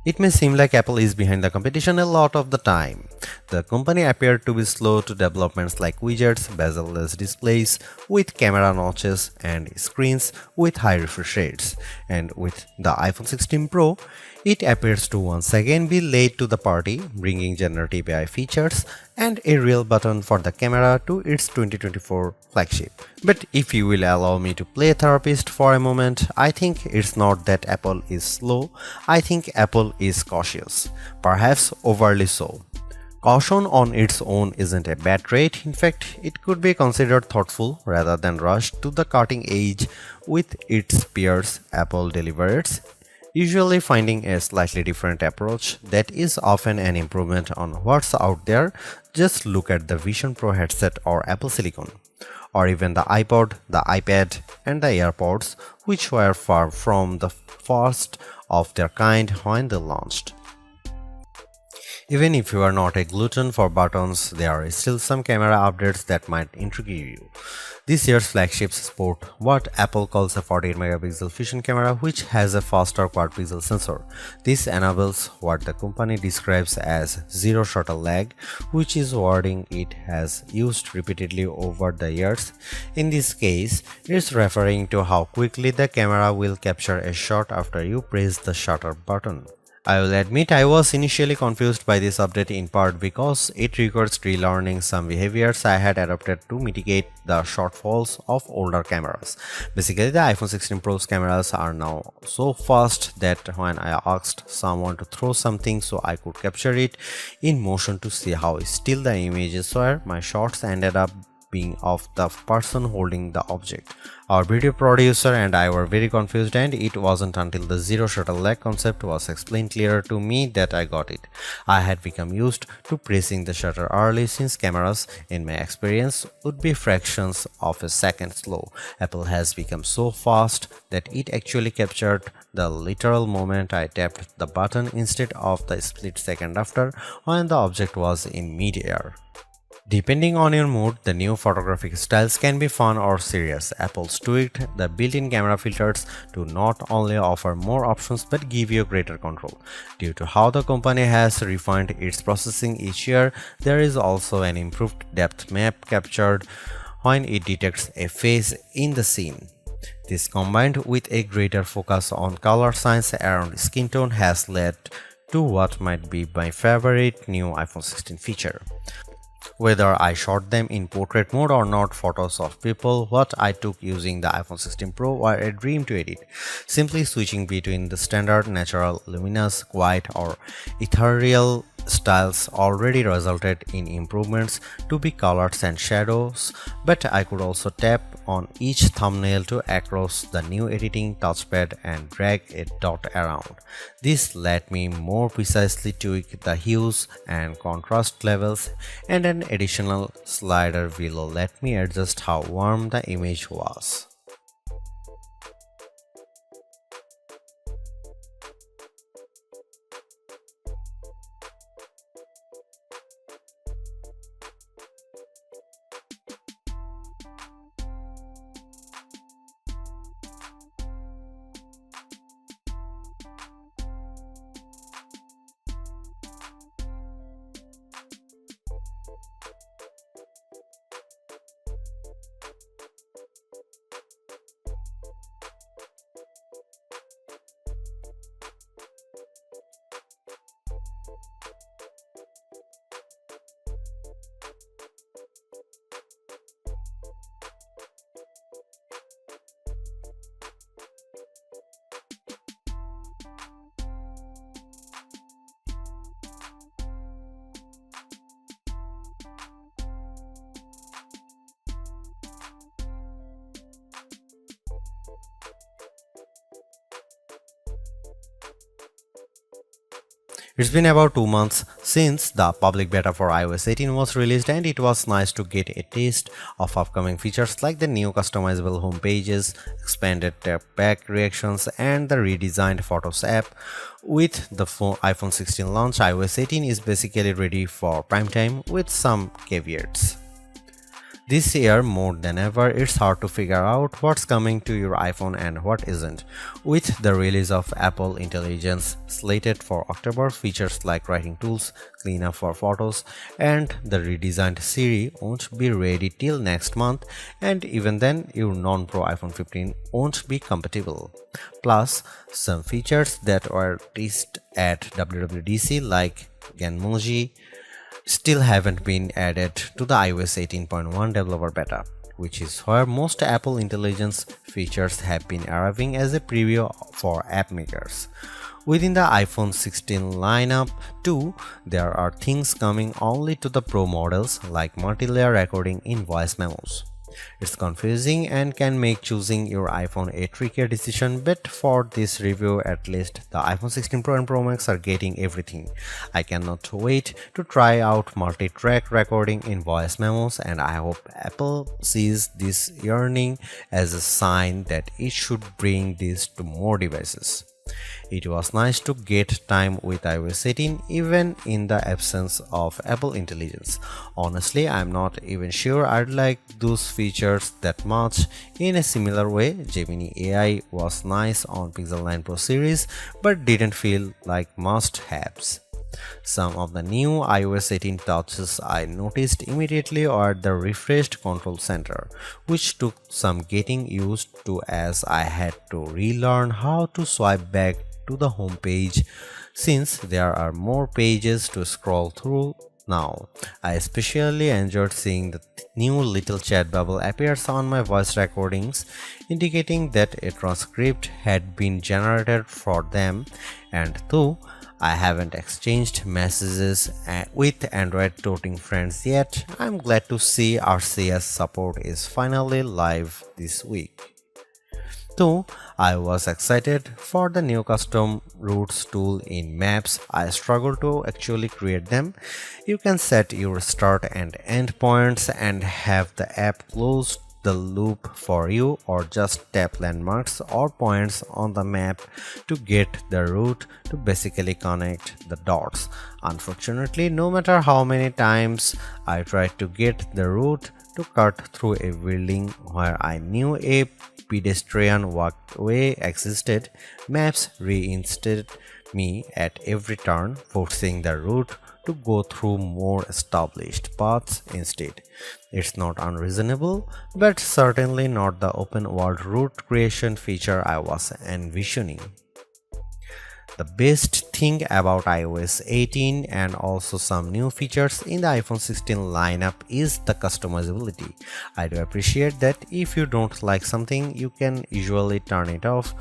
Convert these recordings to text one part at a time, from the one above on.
It may seem like Apple is behind the competition a lot of the time. The company appeared to be slow to developments like widgets, bezel-less displays with camera notches and screens with high refresh rates. And with the iPhone 16 Pro, it appears to once again be late to the party, bringing generative AI features and a real button for the camera to its 2024 flagship. But if you will allow me to play therapist for a moment, I think it's not that Apple is slow, I think Apple is cautious, perhaps overly so. Caution on its own isn't a bad trait, in fact, it could be considered thoughtful rather than rushed to the cutting edge with its peers. Apple delivers, usually finding a slightly different approach that is often an improvement on what's out there. Just look at the Vision Pro headset or Apple Silicon, or even the iPod, the iPad, and the AirPods, which were far from the first of their kind when they launched. Even if you are not a glutton for buttons, there are still some camera updates that might intrigue you. This year's flagships sport what Apple calls a 48 megapixel fusion camera, which has a faster quad pixel sensor. This enables what the company describes as zero shutter lag, which is wording it has used repeatedly over the years. In this case, it's referring to how quickly the camera will capture a shot after you press the shutter button. I will admit I was initially confused by this update, in part because it requires relearning some behaviors I had adopted to mitigate the shortfalls of older cameras. Basically, the iPhone 16 Pro's cameras are now so fast that when I asked someone to throw something so I could capture it in motion to see how still the images were, my shots ended up being of the person holding the object. Our video producer and I were very confused, and it wasn't until the zero shutter lag concept was explained clearer to me that I got it. I had become used to pressing the shutter early, since cameras, in my experience, would be fractions of a second slow. Apple has become so fast that it actually captured the literal moment I tapped the button instead of the split second after, when the object was in mid-air. Depending on your mood, the new photographic styles can be fun or serious. Apple's tweaked the built-in camera filters to not only offer more options but give you greater control. Due to how the company has refined its processing each year, there is also an improved depth map captured when it detects a face in the scene. This, combined with a greater focus on color science around skin tone, has led to what might be my favorite new iPhone 16 feature. Whether I shot them in portrait mode or not, photos of people what I took using the iPhone 16 Pro were a dream to edit. Simply switching between the standard, natural, luminous, quiet, or ethereal styles already resulted in improvements to be colors and shadows, but I could also tap on each thumbnail to access the new editing touchpad and drag a dot around. This let me more precisely tweak the hues and contrast levels, and an additional slider below let me adjust how warm the image was. It's been about 2 months since the public beta for iOS 18 was released, and it was nice to get a taste of upcoming features like the new customizable home pages, expanded tap-back reactions, and the redesigned Photos app. With the iPhone 16 launch, iOS 18 is basically ready for prime time with some caveats. This year, more than ever, it's hard to figure out what's coming to your iPhone and what isn't. With the release of Apple Intelligence slated for October, features like writing tools, cleanup for photos, and the redesigned Siri won't be ready till next month, and even then, your non-Pro iPhone 15 won't be compatible. Plus, some features that were teased at WWDC like Genmoji still haven't been added to the iOS 18.1 developer beta, which is where most Apple Intelligence features have been arriving as a preview for app makers. Within the iPhone 16 lineup too, there are things coming only to the Pro models like multi-layer recording in voice memos. It's confusing and can make choosing your iPhone a trickier decision, but for this review at least, the iPhone 16 Pro and Pro Max are getting everything. I cannot wait to try out multi-track recording in voice memos, and I hope Apple sees this yearning as a sign that it should bring this to more devices. It was nice to get time with iOS 18 even in the absence of Apple Intelligence. Honestly, I'm not even sure I'd like those features that much. In a similar way, Gemini AI was nice on Pixel 9 Pro series but didn't feel like must-haves. Some of the new iOS 18 touches I noticed immediately were the refreshed control center, which took some getting used to as I had to relearn how to swipe back to the home page since there are more pages to scroll through now. I especially enjoyed seeing the new little chat bubble appears on my voice recordings, indicating that a transcript had been generated for them, and though I haven't exchanged messages with Android toting friends yet, I'm glad to see RCS support is finally live this week. Though I was excited for the new custom routes tool in Maps, I struggle to actually create them. You can set your start and end points and have the app close the loop for you, or just tap landmarks or points on the map to get the route to basically connect the dots. Unfortunately, no matter how many times I tried to get the route to cut through a building where I knew a pedestrian walkway existed, Maps reinstated me at every turn, forcing the route to go through more established paths instead. It's not unreasonable, but certainly not the open world route creation feature I was envisioning. The best thing about iOS 18 and also some new features in the iPhone 16 lineup is the customizability. I do appreciate that if you don't like something, you can usually turn it off.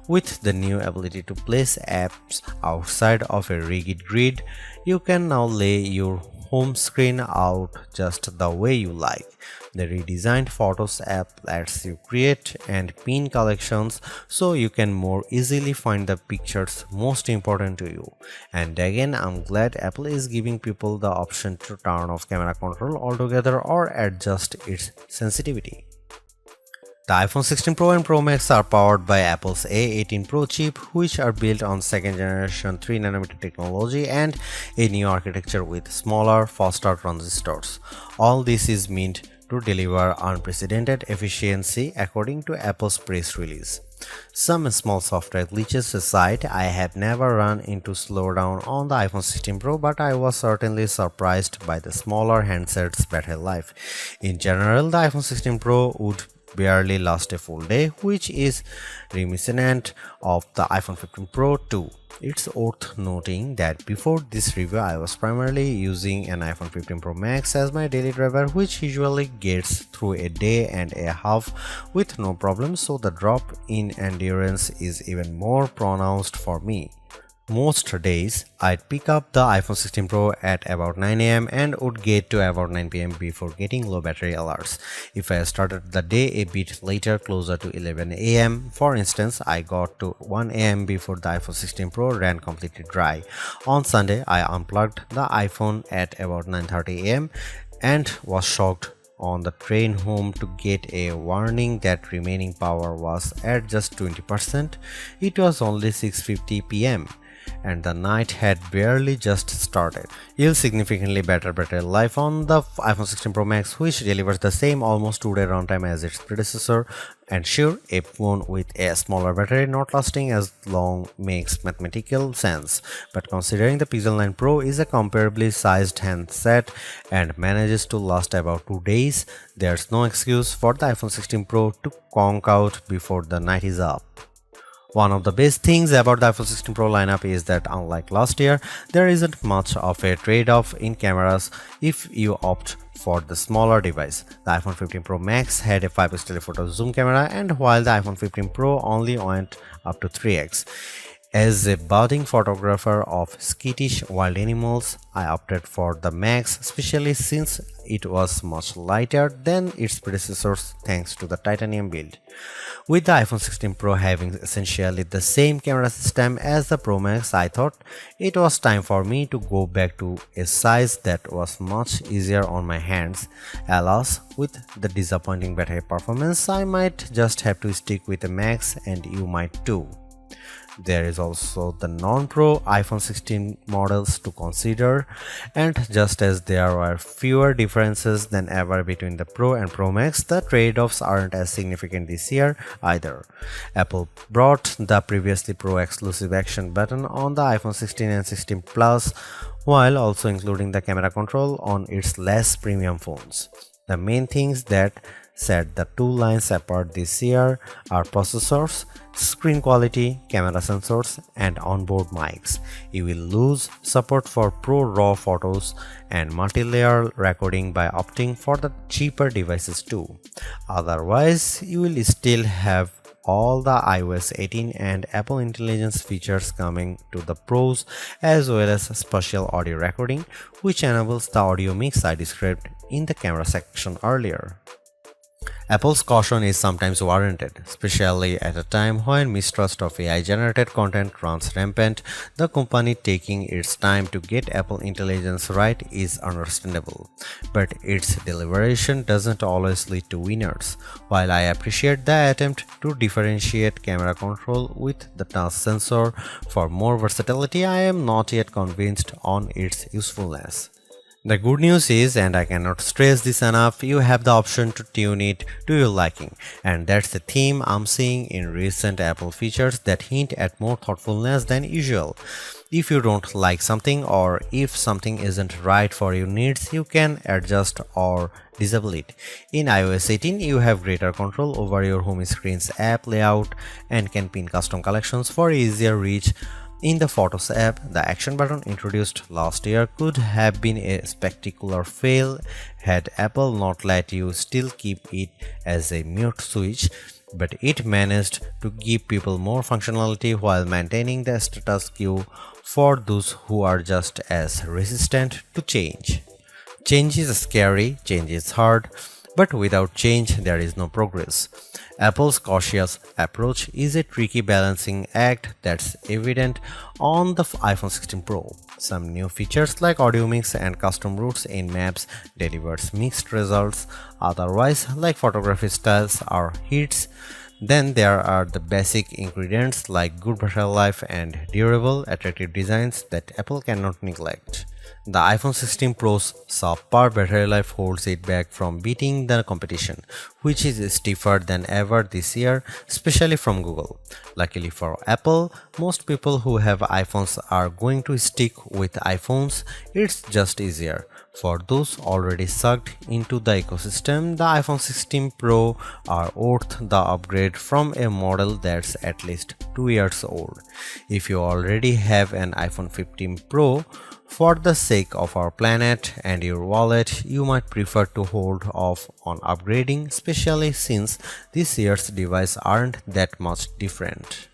With the new ability to place apps outside of a rigid grid, you can now lay your home screen out just the way you like. The redesigned Photos app lets you create and pin collections so you can more easily find the pictures most important to you. And again, I'm glad Apple is giving people the option to turn off camera control altogether or adjust its sensitivity. The iPhone 16 Pro and Pro Max are powered by Apple's A18 Pro chip, which are built on second generation 3nm technology and a new architecture with smaller, faster transistors. All this is meant to deliver unprecedented efficiency according to Apple's press release. Some small software glitches aside, I have never run into slowdown on the iPhone 16 Pro, but I was certainly surprised by the smaller handset's battery life. In general, the iPhone 16 Pro would barely last a full day, which is reminiscent of the iPhone 15 Pro too. It's worth noting that before this review I was primarily using an iPhone 15 Pro Max as my daily driver, which usually gets through a day and a half with no problem, so the drop in endurance is even more pronounced for me. Most days, I'd pick up the iPhone 16 Pro at about 9 am and would get to about 9 pm before getting low battery alerts. If I started the day a bit later, closer to 11 am, for instance, I got to 1 am before the iPhone 16 Pro ran completely dry. On Sunday, I unplugged the iPhone at about 9:30 am and was shocked on the train home to get a warning that remaining power was at just 20%. It was only 6:50 pm. and the night had barely just started. You'll significantly better battery life on the iPhone 16 Pro Max, which delivers the same almost 2-day runtime as its predecessor. And sure, a phone with a smaller battery not lasting as long makes mathematical sense, but considering the Pixel 9 Pro is a comparably sized handset and manages to last about 2 days, there's no excuse for the iPhone 16 Pro to conk out before the night is up. One of the best things about the iPhone 16 Pro lineup is that unlike last year, there isn't much of a trade-off in cameras if you opt for the smaller device. The iPhone 15 Pro Max had a 5x telephoto zoom camera, and while the iPhone 15 Pro only went up to 3x. As a budding photographer of skittish wild animals, I opted for the Max, especially since it was much lighter than its predecessors thanks to the titanium build. With the iPhone 16 Pro having essentially the same camera system as the Pro Max, I thought it was time for me to go back to a size that was much easier on my hands. Alas, with the disappointing battery performance, I might just have to stick with the Max, and you might too. There is also the non-Pro iPhone 16 models to consider, and just as there are fewer differences than ever between the Pro and Pro Max, the trade-offs aren't as significant this year either. Apple brought the previously Pro exclusive action button on the iPhone 16 and 16 Plus, while also including the camera control on its less premium phones. The main things that set the two lines apart this year are processors, screen quality, camera sensors, and onboard mics. You will lose support for Pro RAW photos and multi-layer recording by opting for the cheaper devices too. Otherwise, you will still have all the iOS 18 and Apple Intelligence features coming to the Pros, as well as spatial audio recording, which enables the audio mix I described in the camera section earlier. Apple's caution is sometimes warranted, especially at a time when mistrust of AI-generated content runs rampant. The company taking its time to get Apple Intelligence right is understandable, but its deliberation doesn't always lead to winners. While I appreciate the attempt to differentiate camera control with the touch sensor for more versatility, I am not yet convinced on its usefulness. The good news is, and I cannot stress this enough, you have the option to tune it to your liking, and that's the theme I'm seeing in recent Apple features that hint at more thoughtfulness than usual. If you don't like something, or if something isn't right for your needs, you can adjust or disable it. In iOS 18, you have greater control over your home screen's app layout and can pin custom collections for easier reach. In the Photos app, the action button introduced last year could have been a spectacular fail had Apple not let you still keep it as a mute switch, but it managed to give people more functionality while maintaining the status quo for those who are just as resistant to change. Change is scary, change is hard, but without change there is no progress. Apple's cautious approach is a tricky balancing act that's evident on the iPhone 16 Pro. Some new features like audio mix and custom routes in Maps delivers mixed results, otherwise like photography styles are hits. Then there are the basic ingredients like good battery life and durable, attractive designs that Apple cannot neglect. The iPhone 16 Pro's subpar battery life holds it back from beating the competition, which is stiffer than ever this year, especially from Google. Luckily for Apple, most people who have iPhones are going to stick with iPhones. It's just easier. For those already sucked into the ecosystem, the iPhone 16 Pro are worth the upgrade from a model that's at least 2 years old. If you already have an iPhone 15 Pro, for the sake of our planet and your wallet, you might prefer to hold off on upgrading, especially since this year's devices aren't that much different.